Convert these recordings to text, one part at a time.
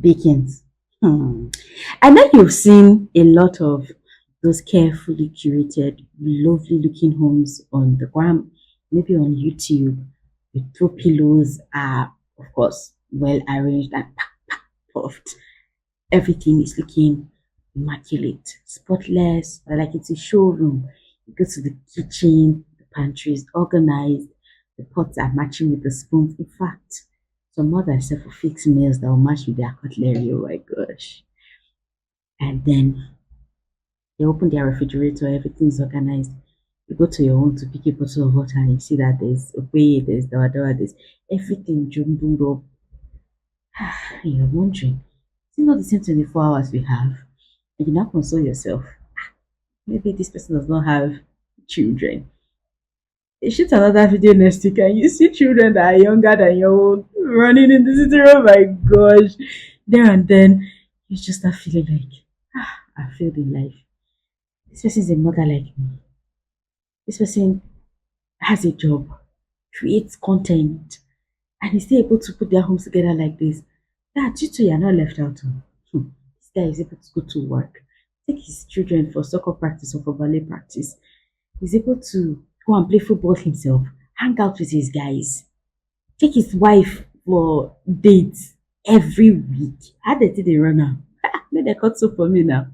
Vacant. Hmm. I know you've seen a lot of those carefully curated, lovely looking homes on the gram, maybe on YouTube. The throw pillows are, of course, well arranged and puffed. Everything is looking immaculate, spotless, like it's a showroom. You go to the kitchen, the pantry is organized, the pots are matching with the spoons. In fact, some mothers sell for fixed meals that will match with their cutlery. Oh my gosh. And then they open their refrigerator, everything's organized. You go to your home to pick a bottle of water and you see that there's a way, there's dawa, there's everything jumbled up. And you're wondering, is it not the same 24 hours we have? And you now console yourself. Maybe this person does not have children. They shoot another video next week and you see children that are younger than your own running in the city. Oh my gosh. There and then you just start feeling like, I failed in life. This person is a mother like me. This person has a job, creates content, and is still able to put their homes together like this. That you two are not left out. This guy is able to go to work, take his children for soccer practice or for ballet practice. He's able to go and play football himself, hang out with his guys, take his wife for dates every week. How did they run now? Maybe they cut soap for me now.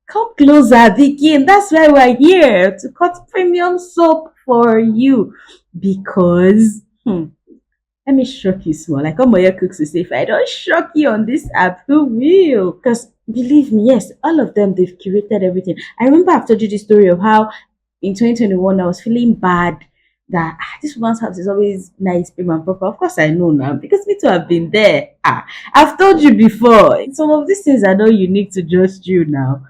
Come closer, Vicky, and that's why we're here to cut premium soap for you. Because let me shock you small. Like Omoya Cooks will say, if I don't shock you on this app, who will? Because believe me, yes, all of them, they've curated everything. I remember I've told you the story of how in 2021 I was feeling bad that this woman's house is always nice, prim and proper. Of course, I know now because me too have been there. I've told you before. Some of these things are not unique to just you now.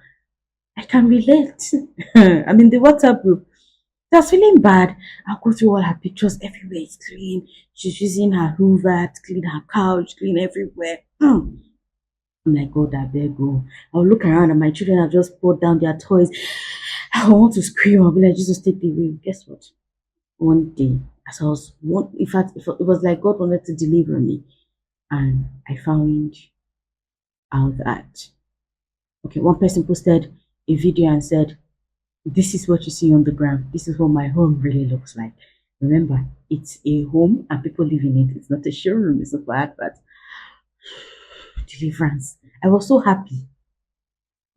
I can relate. I'm in the WhatsApp group. I was feeling bad. I'll go through all her pictures. Everywhere is clean. She's using her Hoover to clean her couch, clean everywhere. I'm like, God, I beg go. I'll look around and my children have just put down their toys. I want to scream. I'll be like, Jesus, take the wheel. Guess what? One day, as I was, in fact, it was like God wanted to deliver me. And I found out that, okay, one person posted a video and said, this is what you see on the ground. This is what my home really looks like. Remember, it's a home and people live in it. It's not a showroom. It's not for advert. Deliverance. I was so happy.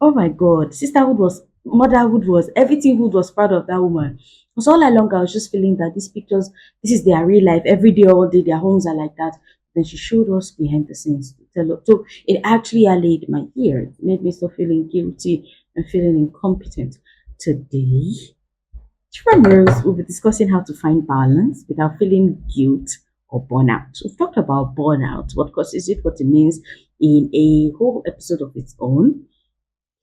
Oh my God. Sisterhood was, motherhood was, everything hood was part of that woman. So all along, I was just feeling that these pictures, this is their real life. Every day, all day, their homes are like that. Then she showed us behind the scenes. So it actually allayed my ear. It made me stop feeling guilty and feeling incompetent. Today, Tremors will be discussing how to find balance without feeling guilt or burnout. We've talked about burnout, what causes it, what it means in a whole episode of its own.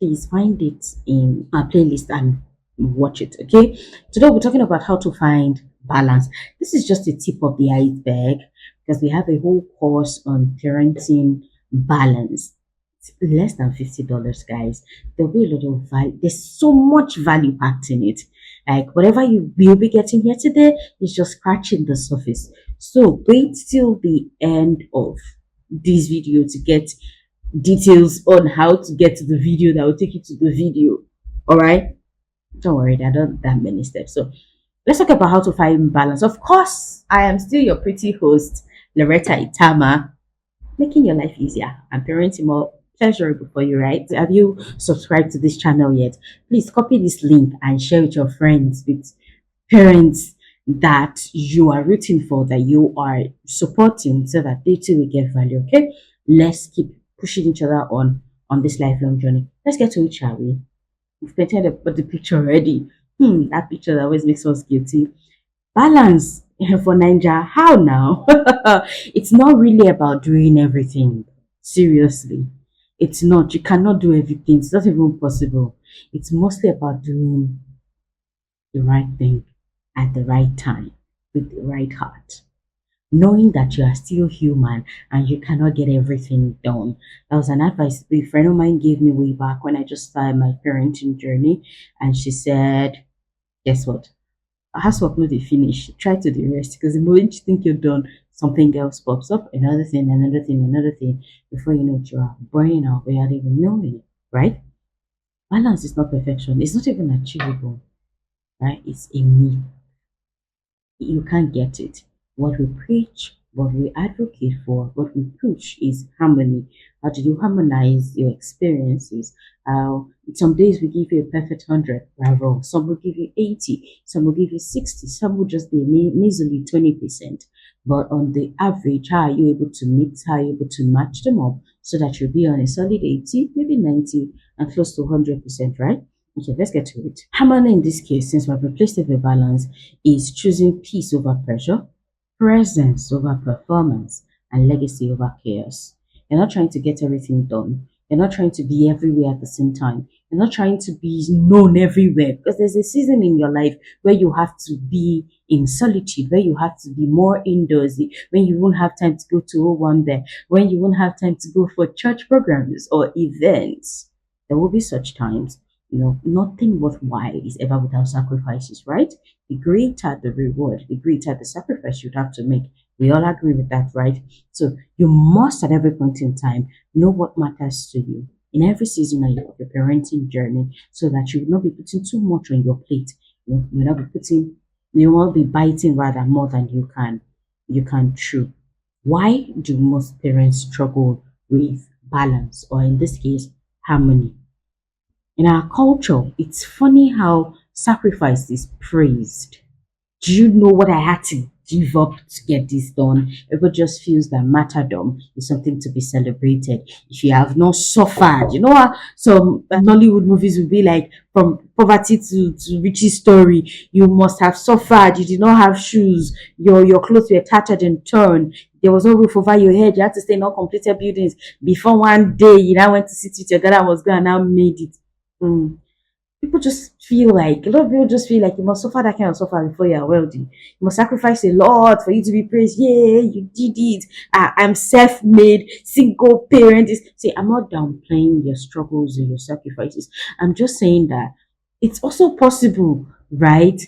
Please find it in our playlist and watch it. Okay. Today we're talking about how to find balance. This is just a tip of the iceberg because we have a whole course on parenting balance. It's less than $50, guys. There'll be a lot of value. There's so much value packed in it. Like whatever you will be getting here today is just scratching the surface. So wait till the end of this video to get details on how to get to the video that will take you to the video. All right, don't worry, there are not that many steps. So let's talk about how to find balance. Of course, I am still your pretty host, Loretta Itama, making your life easier and parenting more pleasurable for you, right? Have you subscribed to this channel yet? Please copy this link and share with your friends, with parents that you are rooting for, that you are supporting, so that they too will get value. Okay, let's keep pushing each other on this lifelong journey. Let's get to it, shall we? We've painted the picture already. That picture that always makes us guilty. Balance for Ninja. How now? It's not really about doing everything. Seriously, it's not. You cannot do everything. It's not even possible. It's mostly about doing the right thing at the right time with the right heart, knowing that you are still human and you cannot get everything done. That was an advice a friend of mine gave me way back when I just started my parenting journey. And she said, guess what? Housework not dey finish. Try to do rest because the moment you think you're done, something else pops up, another thing, another thing, another thing. Before you know it, you are burning out without even knowing it, right? Balance is not perfection. It's not even achievable, right? It's a myth. You can't get it. What we preach, what we advocate for, what we push is harmony. How do you harmonize your experiences? Some days we give you a perfect 100, right? Wrong. Some will give you 80, some will give you 60, some will just be measly 20%. But on the average, how are you able to mix? How are you able to match them up so that you'll be on a solid 80, maybe 90, and close to 100%, right? Okay, let's get to it. Harmony in this case, since we've replaced it with balance, is choosing peace over pressure, presence over performance, and legacy over chaos. You're not trying to get everything done. You're not trying to be everywhere at the same time. You're not trying to be known everywhere because there's a season in your life where you have to be in solitude, where you have to be more indoorsy, when you won't have time to go to one there, when you won't have time to go for church programs or events. There will be such times. Nothing worthwhile is ever without sacrifices, right? The greater the reward, the greater the sacrifice you'd have to make. We all agree with that, right? So you must, at every point in time, know what matters to you in every season of your parenting journey, so that you will not be putting too much on your plate. You will not be you won't be biting rather more than you can chew. Why do most parents struggle with balance, or in this case, harmony? In our culture, it's funny how sacrifice is praised. Do you know what I had to give up to get this done? Everybody just feels that martyrdom is something to be celebrated. If you have not suffered, you know how some Nollywood movies will be like, from poverty to riches story. You must have suffered. You did not have shoes. Your clothes were tattered and torn. There was no roof over your head. You had to stay in uncompleted buildings. Before one day, you now went to sit with your dad and was going and now made it. Mm. People just feel like, a lot of people just feel like you must suffer that kind of suffer before you are wealthy. You must sacrifice a lot for you to be praised. Yeah, you did it. I'm self-made, single parent. See, I'm not downplaying your struggles or your sacrifices. I'm just saying that it's also possible, right,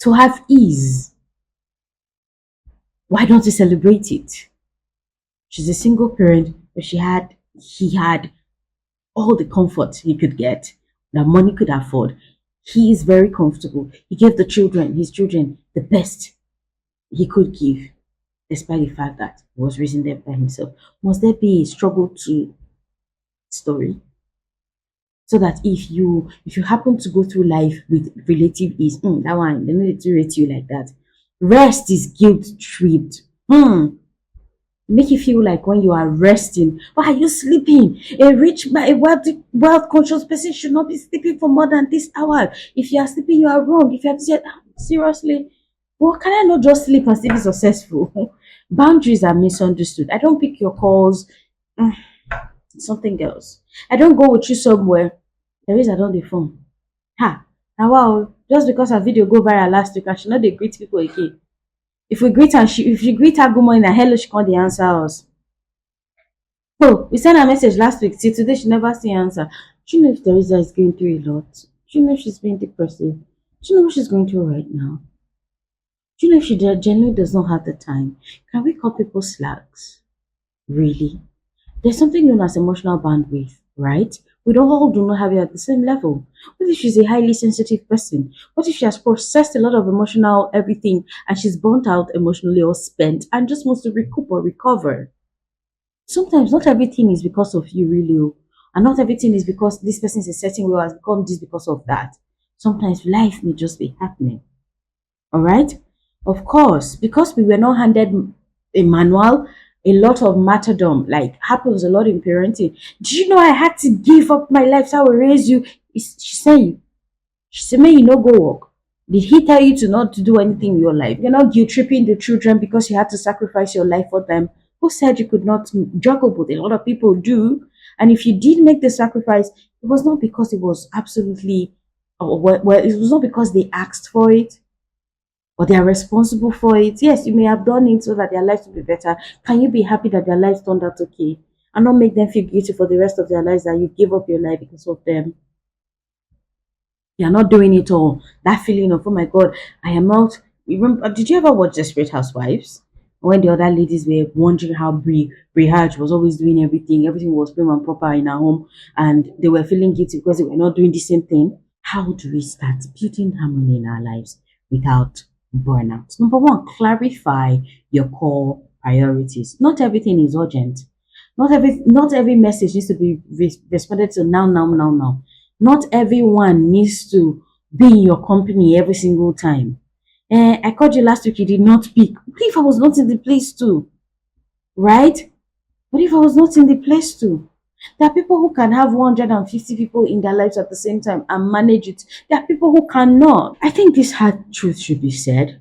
to have ease. Why don't you celebrate it? She's a single parent, but he had all the comfort he could get, that money could afford. He is very comfortable. He gave his children, the best he could give, despite the fact that he was raising them by himself. Must there be a struggle to story? So that if you happen to go through life with relative ease, that one, they don't need to rate you like that. Rest is guilt tripped. Make you feel like when you are resting, why are you sleeping? A wealth conscious person should not be sleeping for more than this hour. If you are sleeping, you are wrong. If you have said, seriously, well, can I not just sleep and still be successful? Boundaries are misunderstood. I don't pick your calls. Mm, Something else. I don't go with you somewhere. There is I don't the phone. Ha! Now wow, just because a video go viral last week, I should not dey greet people again. If you greet her good morning and hello, she can't dey answer us. Oh, we sent her message last week. See, today she never see answer. Do you know if Teresa is going through a lot? Do you know if she's being depressive? Do you know what she's going through right now? Do you know if she genuinely does not have the time? Can we cut people slacks? Really? There's something known as emotional bandwidth, right? We don't all do not have it at the same level. What if she's a highly sensitive person? What if she has processed a lot of emotional everything and she's burnt out emotionally or spent and just wants to recoup or recover? Sometimes not everything is because of you, really, and not everything is because this person is a certain way or has become this because of that. Sometimes life may just be happening. All right. Of course, because we were not handed a manual, a lot of martyrdom like happens a lot in parenting. Do you know I had to give up my life so I will raise you? She said, "May you not go work." Did he tell you to not to do anything in your life? You're not guilt tripping the children because you had to sacrifice your life for them. Who said you could not juggle? But a lot of people do. And if you did make the sacrifice, it was not because it was absolutely, well, it was not because they asked for it or they are responsible for it. Yes, you may have done it so that their lives will be better. Can you be happy that their lives turned out okay? And not make them feel guilty for the rest of their lives that you gave up your life because of them. You're not doing it all. That feeling of, oh my God, I am out. Remember, did you ever watch Desperate Housewives? When the other ladies were wondering how Brihaj was always doing everything, everything was prim and proper in her home, and they were feeling guilty because they were not doing the same thing. How do we start building harmony in our lives without burnout? Number one, clarify your core priorities. Not everything is urgent. Not every message needs to be responded to now, now, now, now. Not everyone needs to be in your company every single time. I called you last week, you did not pick. What if I was not in the place too? Right? What if I was not in the place too? There are people who can have 150 people in their lives at the same time and manage it. There are people who cannot. I think this hard truth should be said.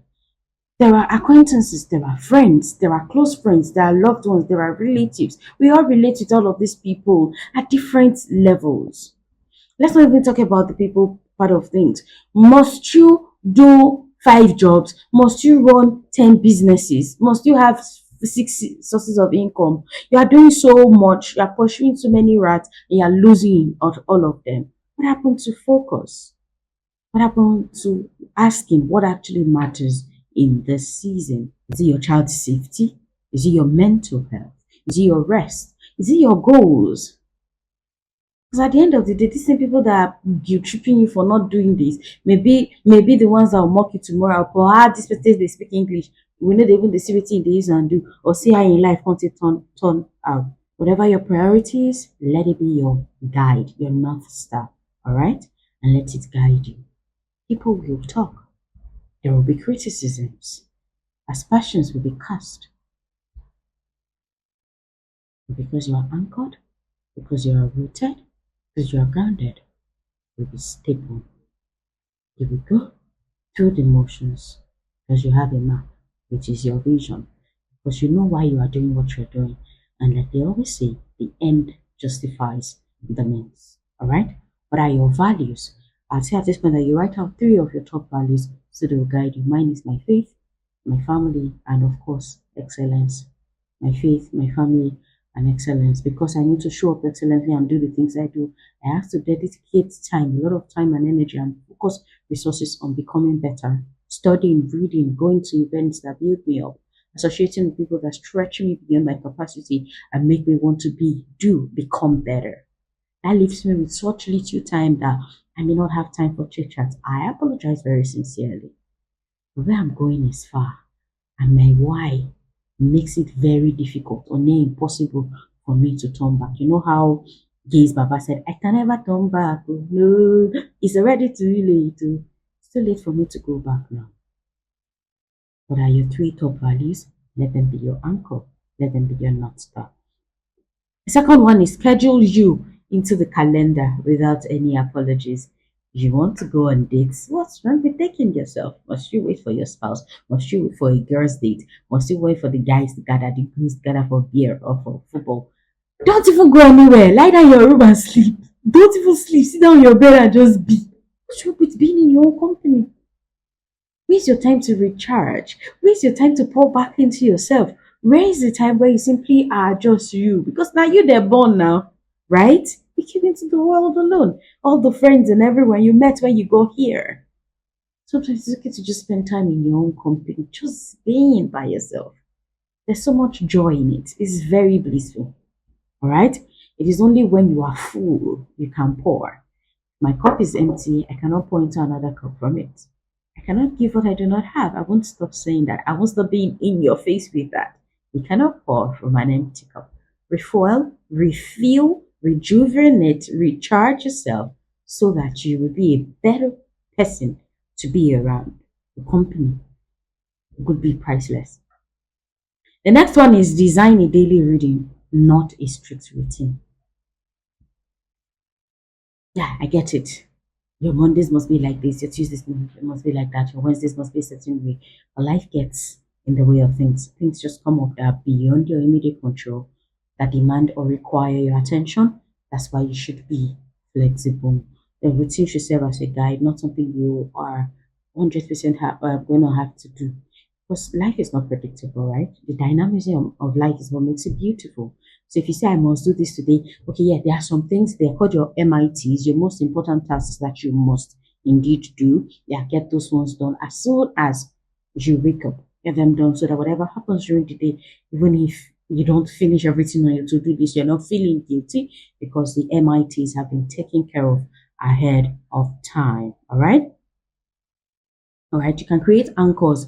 There are acquaintances, there are friends, there are close friends, there are loved ones, there are relatives. We all relate with all of these people at different levels. Let's not even talk about the people part of things. Must you do 5 jobs? Must you run 10 businesses? Must you have six sources of income? You are doing so much, you are pursuing so many rats, and you are losing all of them. What happened to focus? What happened to asking what actually matters in this season? Is it your child's safety? Is it your mental health? Is it your rest? Is it your goals? Because at the end of the day, these same people that are guilt tripping you for not doing this, maybe the ones that will mock you tomorrow, but this person they speak English. We know they even the see what they use and do, or see how in life wants it turn out. Whatever your priority is, let it be your guide, your North Star. Alright? And let it guide you. People will talk. There will be criticisms. Aspersions will be cast. But because you are anchored, because you are rooted, because you are grounded, you'll be stable. You will go through the motions because you have a map, which is your vision, because you know why you are doing what you're doing. And like they always say, the end justifies the means. All right? What are your values? I'd say at this point that you write out 3 of your top values so they will guide you. Mine is my faith, my family, and of course, excellence. My faith, my family, and excellence. Because I need to show up excellently and do the things I do, I have to dedicate time, a lot of time and energy, and focus resources on becoming better. Studying, reading, going to events that build me up, associating with people that stretch me beyond my capacity and make me want to become better. That leaves me with such little time that I may not have time for chit chat. I apologize very sincerely. But where I'm going is far, and my why makes it very difficult or near impossible for me to turn back. You know how Gaze Baba said, I can never turn back. Oh, no, it's already too late. Oh. It's too late for me to go back now. What are your 3 top values? Let them be your anchor. Let them be your North Star. The second one is schedule you into the calendar without any apologies. If you want to go on dates, what's wrong with taking yourself? Must you wait for your spouse? Must you wait for a girl's date? Must you wait for the guys to gather, the girls to gather for beer or for football? Don't even go anywhere. Lie down in your room and sleep. Don't even sleep. Sit down on your bed and just be. What's wrong with being in your own company? Where's your time to recharge? Where's your time to pour back into yourself? Where is the time where you simply are just you? Because now you're there born now, right? You came into the world alone. All the friends and everyone you met when you got here. Sometimes it's okay to just spend time in your own company, just being by yourself. There's so much joy in it. It's very blissful. All right? It is only when you are full you can pour. My cup is empty. I cannot pour into another cup from it. I cannot give what I do not have. I won't stop saying that. I won't stop being in your face with that. You cannot pour from an empty cup. Refuel, refill, rejuvenate, recharge yourself so that you will be a better person to be around. The company would be priceless. The next one is design a daily reading, not a strict routine. Yeah, I get it. Your Mondays must be like this, your Tuesdays must be like that, your Wednesdays must be a certain way. But life gets in the way of things. Things just come up that are beyond your immediate control, that demand or require your attention. That's why you should be flexible. The routine should serve as a guide, not something you are 100% going to have to do. Because life is not predictable, right? The dynamism of life is what makes it beautiful. So if you say I must do this today, okay, yeah, there are some things they're called your MITs, your most important tasks that you must indeed do. Yeah, get those ones done as soon as you wake up. get them done so that whatever happens during the day, even if you don't finish everything on your to-do list, you're not feeling guilty because the MITs have been taken care of ahead of time. All right, you can create anchors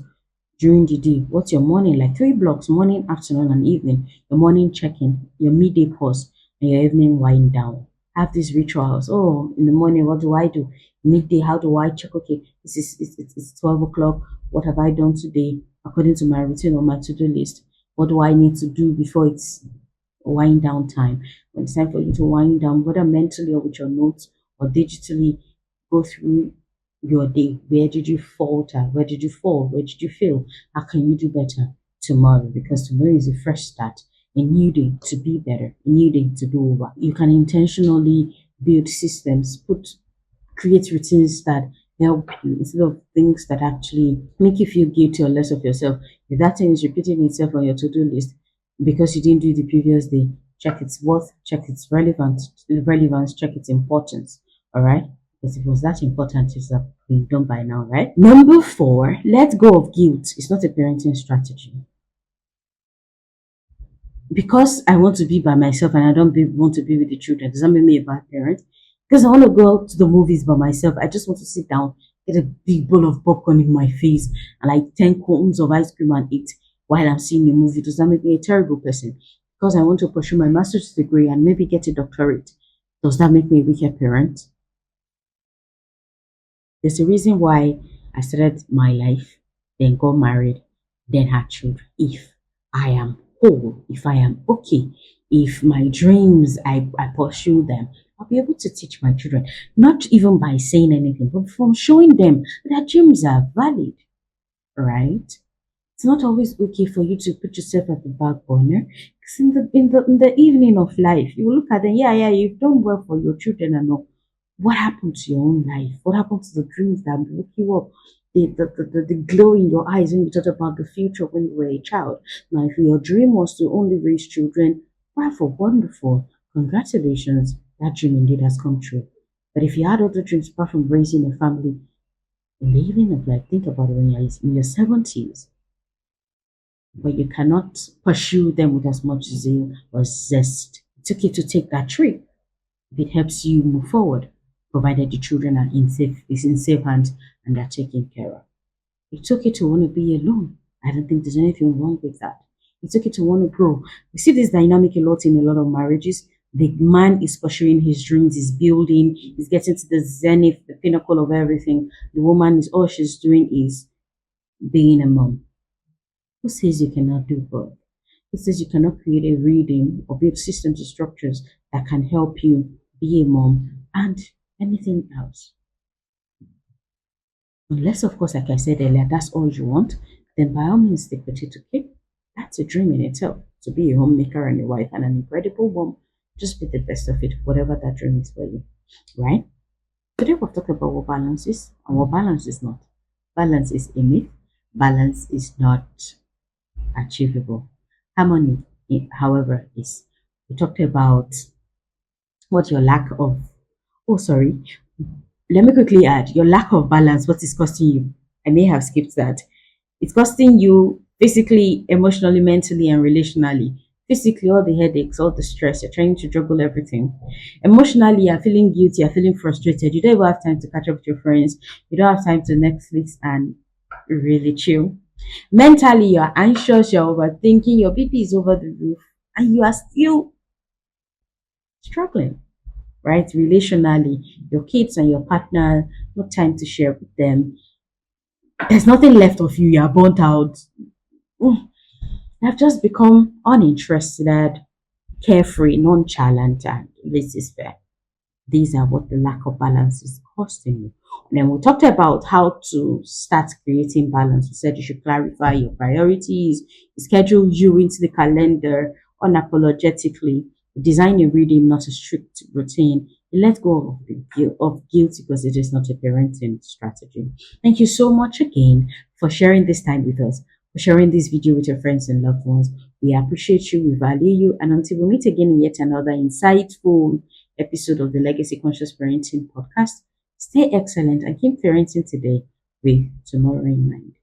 during the day. What's your morning like? Three blocks: morning, afternoon, and evening. Your morning check-in, your midday pause, and your evening wind down. Have these rituals. Oh, in the morning, what do I do? Midday, how do I check? Okay, it's 12 o'clock. What have I done today according to my routine or my to-do list? What do I need to do before it's wind down time? When it's time for you to wind down, whether mentally or with your notes or digitally, go through your day. Where did you falter? Where did you fall? Where did you fail? How can you do better tomorrow? Because tomorrow is a fresh start, a new day to be better, a new day to do over. You can intentionally build systems, create routines that help you instead of things that actually make you feel guilty or less of yourself. If that thing is repeating itself on your to-do list because you didn't do it the previous day, check its worth, check its relevance, check its importance. All right. Because if it was that important, it's have been done by now, right? Number four, let go of guilt. It's not a parenting strategy. Because I want to be by myself and I don't want to be with the children, does that make me a bad parent? Because I want to go to the movies by myself. I just want to sit down, get a big bowl of popcorn in my face, and like 10 cones of ice cream and eat while I'm seeing a movie. Does that make me a terrible person? Because I want to pursue my master's degree and maybe get a doctorate. Does that make me a wicked parent? There's a reason why I started my life, then got married, then had children. If I am whole, if I am okay, if my dreams, I pursue them, I'll be able to teach my children, not even by saying anything, but from showing them that dreams are valid, right? It's not always okay for you to put yourself at the back burner. Because in the evening of life, you look at them, yeah, you've done well for your children and all. What happened to your own life? What happened to the dreams that woke you up? The glow in your eyes when you thought about the future when you were a child. Now, if your dream was to only raise children, wonderful, wonderful. Congratulations, that dream indeed has come true. But if you had other dreams apart from raising a family, in the evening of life, think about it when you're in your 70s, but you cannot pursue them with as much zeal or zest. It's okay to take that trip if it helps you move forward, provided the children are in safe hands and are taken care of. It's okay to want to be alone. I don't think there's anything wrong with that. It's okay to want to grow. We see this dynamic a lot in a lot of marriages. The man is pursuing his dreams, is building, is getting to the zenith, the pinnacle of everything. The woman is all she's doing is being a mom. Who says you cannot do both? Who says you cannot create a reading or build systems or structures that can help you be a mom and anything else? Unless, of course, like I said earlier, that's all you want, then by all means stick with it, okay? That's a dream in itself, to be a homemaker and a wife and an incredible mom. Just be the best of it, whatever that dream is for you, right? Today we've talked about what balance is and what balance is not. Balance is a myth. Balance is not achievable. Harmony, however, is. We talked about what your lack of, oh, sorry, let me quickly add your lack of balance, what is costing you. I may have skipped that. It's costing you physically, emotionally, mentally, and relationally. Physically, all the headaches, all the stress, you're trying to juggle everything. Emotionally, you're feeling guilty, you're feeling frustrated. You don't even have time to catch up with your friends. You don't have time to Netflix and really chill. Mentally, you're anxious, you're overthinking, your BP is over the roof, and you are still struggling, right? Relationally, your kids and your partner, no time to share with them. There's nothing left of you, you're burnt out. Mm, I've just become uninterested, carefree, nonchalant, and this is fair. These are what the lack of balance is costing you. And then we talked about how to start creating balance. We said you should clarify your priorities, schedule you into the calendar unapologetically, design a reading, not a strict routine. Let go of the guilt because it is not a parenting strategy. Thank you so much again for sharing this time with us, for sharing this video with your friends and loved ones. We appreciate you, we value you, and until we meet again in yet another insightful episode of the Legacy Conscious Parenting podcast, stay excellent and keep parenting today with tomorrow in mind.